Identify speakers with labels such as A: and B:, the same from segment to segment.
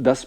A: 10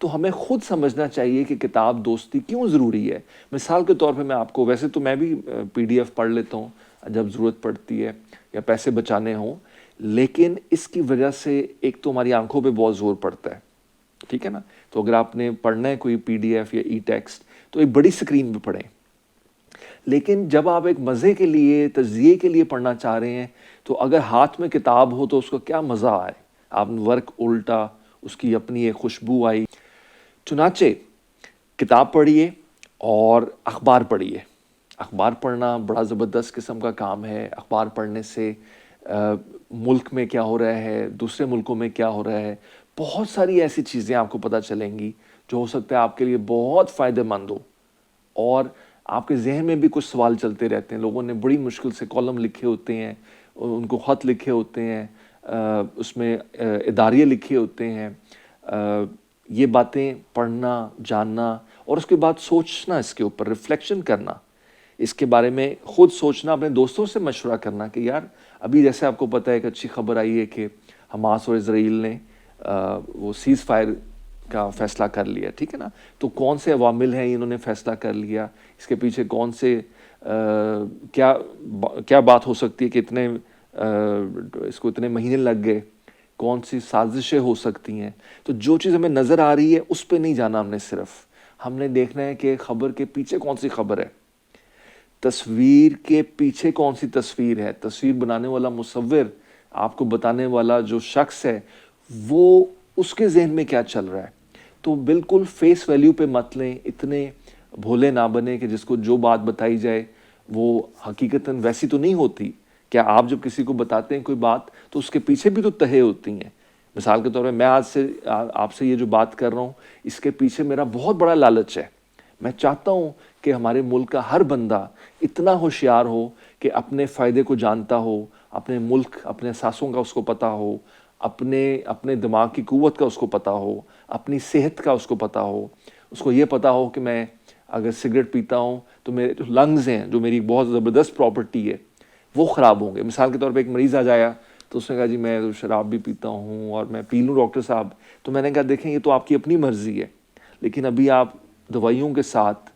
A: تو ہمیں خود سمجھنا چاہیے کہ کتاب دوستی کیوں ضروری ہے. مثال کے طور پہ میں آپ کو، ویسے تو میں بھی PDF پڑھ لیتا ہوں جب ضرورت پڑتی ہے یا پیسے بچانے ہوں، لیکن اس کی وجہ سے ایک تو ہماری آنکھوں پہ بہت زور پڑتا ہے، ٹھیک ہے نا. تو اگر آپ نے پڑھنا ہے کوئی PDF یا ٹیکسٹ تو ایک بڑی سکرین پہ پڑھیں. لیکن جب آپ ایک مزے کے لیے، تجزیے کے لیے پڑھنا چاہ رہے ہیں تو اگر ہاتھ میں کتاب ہو تو اس کو کیا مزہ آئے. آپ نے ورق الٹا، اس کی اپنی ایک خوشبو آئی. چنانچہ کتاب پڑھیے اور اخبار پڑھیے. اخبار پڑھنا بڑا زبردست قسم کا کام ہے. اخبار پڑھنے سے ملک میں کیا ہو رہا ہے، دوسرے ملکوں میں کیا ہو رہا ہے، بہت ساری ایسی چیزیں آپ کو پتہ چلیں گی جو ہو سکتا ہے آپ کے لیے بہت فائدہ مند ہو. اور آپ کے ذہن میں بھی کچھ سوال چلتے رہتے ہیں. لوگوں نے بڑی مشکل سے کالم لکھے ہوتے ہیں، ان کو خط لکھے ہوتے ہیں، اس میں اداریے لکھے ہوتے ہیں. یہ باتیں پڑھنا، جاننا اور اس کے بعد سوچنا، اس کے اوپر ریفلیکشن کرنا، اس کے بارے میں خود سوچنا، اپنے دوستوں سے مشورہ کرنا کہ یار ابھی جیسے آپ کو پتہ ہے ایک اچھی خبر آئی ہے کہ حماس اور اسرائیل نے وہ سیز فائر کا فیصلہ کر لیا، ٹھیک ہے نا. تو کون سے عوامل ہیں انہوں نے فیصلہ کر لیا، اس کے پیچھے کون سے کیا بات ہو سکتی ہے کہ اس کو اتنے مہینے لگ گئے، کون سی سازشیں ہو سکتی ہیں. تو جو چیز ہمیں نظر آ رہی ہے اس پہ نہیں جانا ہم نے، صرف ہم نے دیکھنا ہے کہ خبر کے پیچھے کون سی خبر ہے، تصویر کے پیچھے کون سی تصویر ہے، تصویر بنانے والا مصور، آپ کو بتانے والا جو شخص ہے، وہ اس کے ذہن میں کیا چل رہا ہے. تو بالکل فیس ویلیو پہ مت لیں، اتنے بھولے نہ بنے کہ جس کو جو بات بتائی جائے وہ حقیقتاً ویسی تو نہیں ہوتی. کیا آپ جب کسی کو بتاتے ہیں کوئی بات تو اس کے پیچھے بھی تو تہیں ہوتی ہیں. مثال کے طور پہ میں آج سے آپ سے یہ جو بات کر رہا ہوں، اس کے پیچھے میرا بہت بڑا لالچ ہے. میں چاہتا ہوں کہ ہمارے ملک کا ہر بندہ اتنا ہوشیار ہو کہ اپنے فائدے کو جانتا ہو، اپنے ملک، اپنے احساسوں کا اس کو پتہ ہو، اپنے دماغ کی قوت کا اس کو پتہ ہو، اپنی صحت کا اس کو پتہ ہو. اس کو یہ پتہ ہو کہ میں اگر سگریٹ پیتا ہوں تو میرے جو لنگز ہیں، جو میری بہت زبردست پراپرٹی ہے، وہ خراب ہوں گے. مثال کے طور پہ ایک مریض آ جایا تو اس نے کہا جی میں شراب بھی پیتا ہوں اور میں پی لوں ڈاکٹر صاحب. تو میں نے کہا دیکھیں یہ تو آپ کی اپنی مرضی ہے، لیکن ابھی آپ دوائیوں کے ساتھ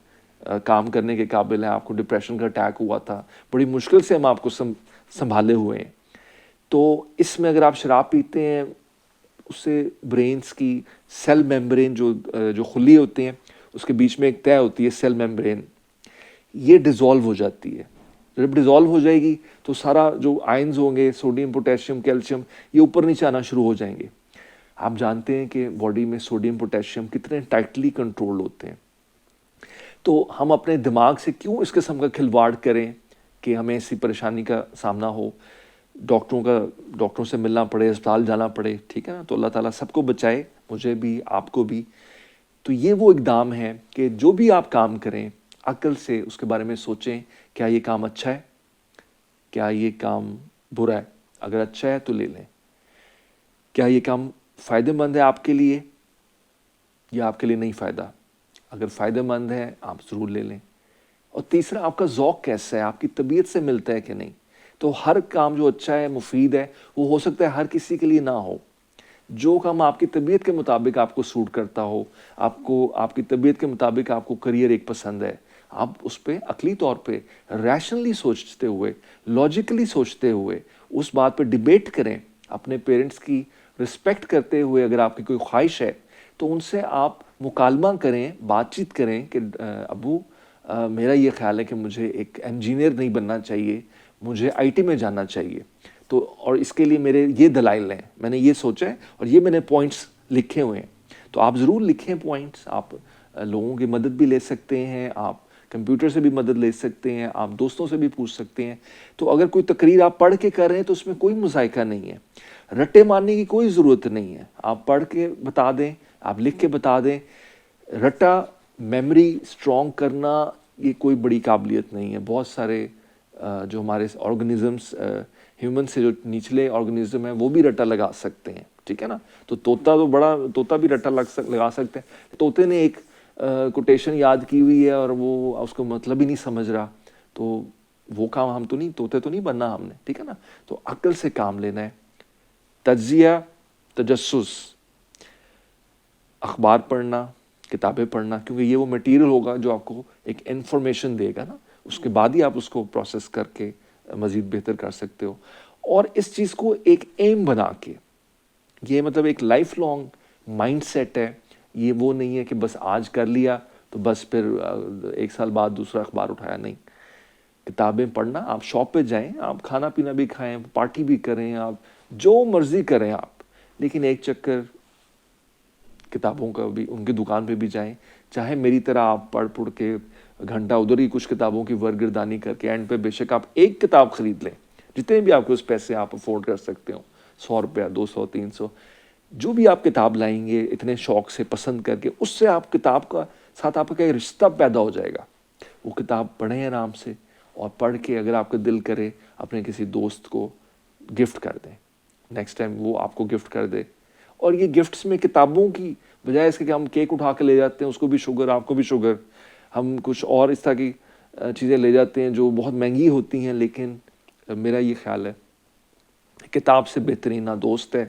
A: کام کرنے کے قابل ہیں. آپ کو ڈپریشن کا اٹیک ہوا تھا، بڑی مشکل سے ہم آپ کو سنبھالے ہوئے ہیں. تو اس میں اگر آپ شراب پیتے ہیں، اس سے برینز کی سیل میمبرین جو خلی ہوتے ہیں، اس کے بیچ میں ایک طے ہوتی ہے سیل میمبرین، یہ ڈیزولو ہو جاتی ہے. جب ڈیزولو ہو جائے گی تو سارا جو آئنز ہوں گے، سوڈیم، پوٹیشیم، کیلشیم، یہ اوپر نیچے آنا شروع ہو جائیں گے. آپ جانتے ہیں کہ باڈی میں سوڈیم، پوٹیشیم کتنے ٹائٹلی کنٹرول ہوتے ہیں. تو ہم اپنے دماغ سے کیوں اس قسم کا کھلواڑ کریں کہ ہمیں ایسی پریشانی کا سامنا ہو، ڈاکٹروں سے ملنا پڑے، اسپتال جانا پڑے، ٹھیک ہے نا. تو اللہ تعالیٰ سب کو بچائے، مجھے بھی، آپ کو بھی. تو یہ وہ اقدام ہے کہ جو بھی آپ کام کریں عقل سے اس کے بارے میں سوچیں، کیا یہ کام اچھا ہے، کیا یہ کام برا ہے. اگر اچھا ہے تو لے لیں. کیا یہ کام فائدہ مند ہے آپ کے لیے یا آپ کے لیے نہیں فائدہ. اگر فائدہ مند ہے آپ ضرور لے لیں. اور تیسرا، آپ کا ذوق کیسا ہے، آپ کی طبیعت سے ملتا ہے کہ نہیں. تو ہر کام جو اچھا ہے، مفید ہے، وہ ہو سکتا ہے ہر کسی کے لیے نہ ہو. جو کام آپ کی طبیعت کے مطابق آپ کو سوٹ کرتا ہو، آپ کی طبیعت کے مطابق آپ کو کریئر ایک پسند ہے، آپ اس پہ عقلی طور پہ ریشنلی سوچتے ہوئے، لاجیکلی سوچتے ہوئے اس بات پہ ڈیبیٹ کریں. اپنے پیرنٹس کی رسپیکٹ کرتے ہوئے اگر آپ کی کوئی خواہش ہے تو ان سے آپ مکالمہ کریں، بات چیت کریں کہ ابو میرا یہ خیال ہے کہ مجھے ایک انجینئر نہیں بننا چاہیے، مجھے IT میں جانا چاہیے. تو اور اس کے لیے میرے یہ دلائل ہیں، میں نے یہ سوچا ہے اور یہ میں نے پوائنٹس لکھے ہوئے ہیں. تو آپ ضرور لکھیں پوائنٹس. آپ لوگوں کی مدد بھی لے سکتے ہیں، آپ کمپیوٹر سے بھی مدد لے سکتے ہیں، آپ دوستوں سے بھی پوچھ سکتے ہیں. تو اگر کوئی تقریر آپ پڑھ کے کر رہے ہیں تو اس میں کوئی مذائقہ نہیں ہے. رٹے مارنے کی کوئی ضرورت نہیں ہے. آپ پڑھ کے بتا دیں، آپ لکھ کے بتا دیں. رٹا میموری اسٹرانگ کرنا یہ کوئی بڑی قابلیت نہیں ہے. بہت سارے جو ہمارے آرگنزمس، ہیومن سے جو نچلے آرگنزم ہیں، وہ بھی رٹا لگا سکتے ہیں، ٹھیک ہے نا. تو طوطا بھی رٹا لگا سکتے ہیں. طوطے نے ایک کوٹیشن یاد کی ہوئی ہے اور وہ اس کو مطلب ہی نہیں سمجھ رہا، تو وہ کام ہم تو نہیں، طوطے تو نہیں بننا ہم نے، ٹھیک ہے نا. تو عقل سے کام لینا ہے. تجزیہ، تجسس. اخبار پڑھنا، کتابیں پڑھنا، کیونکہ یہ وہ مٹیریل ہوگا جو آپ کو ایک انفارمیشن دے گا نا، اس کے بعد ہی آپ اس کو پروسیس کر کے مزید بہتر کر سکتے ہو. اور اس چیز کو ایک ایم بنا کے، یہ مطلب ایک لائف لانگ مائنڈ سیٹ ہے. یہ وہ نہیں ہے کہ بس آج کر لیا تو بس پھر ایک سال بعد دوسرا اخبار اٹھایا. نہیں، کتابیں پڑھنا، آپ شاپ پہ جائیں، آپ کھانا پینا بھی کھائیں، پارٹی بھی کریں، آپ جو مرضی کریں آپ، لیکن ایک چکر کتابوں کا بھی، ان کی دکان پہ بھی جائیں. چاہے میری طرح آپ پڑھ کے گھنٹہ ادھر ہی کچھ کتابوں کی ورگردانی کر کے اینڈ پہ بے شک آپ ایک کتاب خرید لیں، جتنے بھی آپ کو اس پیسے آپ افورڈ کر سکتے ہو، 100 روپیہ، 200، 300، جو بھی آپ کتاب لائیں گے اتنے شوق سے پسند کر کے، اس سے آپ کتاب کا ساتھ آپ کا ایک رشتہ پیدا ہو جائے گا. وہ کتاب پڑھیں آرام سے، اور پڑھ کے اگر آپ کا دل کرے اپنے کسی دوست کو گفٹ کر دیں، نیکسٹ ٹائم وہ آپ کو گفٹ کر دے. اور یہ گفٹس میں کتابوں کی بجائے اس کے کہ ہم کیک اٹھا کے لے جاتے ہیں، اس کو بھی شوگر، آپ کو بھی شوگر، ہم کچھ اور اس طرح کی چیزیں لے جاتے ہیں جو بہت مہنگی ہوتی ہیں. لیکن میرا یہ خیال ہے کتاب سے بہترین نہ دوست ہے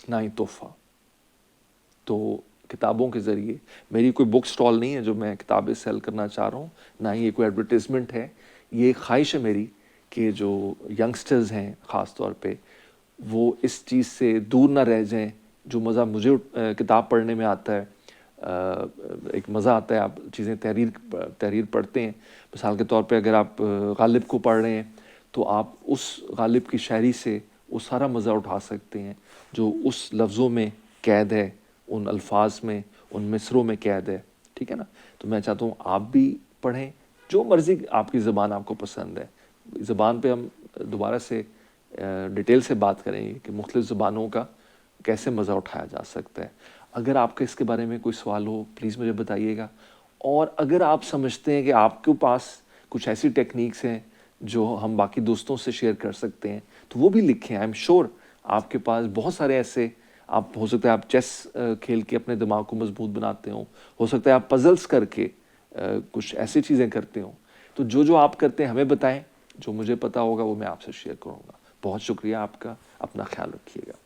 A: نہ ہی تحفہ. تو کتابوں کے ذریعے، میری کوئی بک سٹال نہیں ہے جو میں کتابیں سیل کرنا چاہ رہا ہوں، نہ ہی یہ کوئی ایڈورٹیزمنٹ ہے. یہ خواہش ہے میری کہ جو ینگسٹرز ہیں خاص طور پہ، وہ اس چیز سے دور نہ رہ جائیں. جو مزہ مجھے کتاب پڑھنے میں آتا ہے، ایک مزہ آتا ہے، آپ چیزیں تحریر پڑھتے ہیں. مثال کے طور پہ اگر آپ غالب کو پڑھ رہے ہیں تو آپ اس غالب کی شاعری سے وہ سارا مزہ اٹھا سکتے ہیں جو اس لفظوں میں قید ہے، ان الفاظ میں، ان مصروں میں قید ہے. ٹھیک ہے نا؟ تو میں چاہتا ہوں آپ بھی پڑھیں، جو مرضی آپ کی زبان آپ کو پسند ہے. زبان پہ ہم دوبارہ سے ڈیٹیل سے بات کریں گے کہ مختلف زبانوں کا کیسے مزہ اٹھایا جا سکتا ہے. اگر آپ کا اس کے بارے میں کوئی سوال ہو پلیز مجھے بتائیے گا. اور اگر آپ سمجھتے ہیں کہ آپ کے پاس کچھ ایسی ٹیکنیکس ہیں جو ہم باقی دوستوں سے شیئر کر سکتے ہیں تو وہ بھی لکھیں. آئی ایم شیور آپ کے پاس بہت سارے ایسے، آپ ہو سکتا ہے آپ چیس کھیل کے اپنے دماغ کو مضبوط بناتے ہو سکتا ہے آپ پزلز کر کے کچھ ایسی چیزیں کرتے ہوں. تو جو آپ کرتے ہیں ہمیں بتائیں، جو مجھے پتا ہوگا وہ میں آپ سے شیئر کروں گا. بہت شکریہ آپ کا، اپنا خیال رکھیے گا.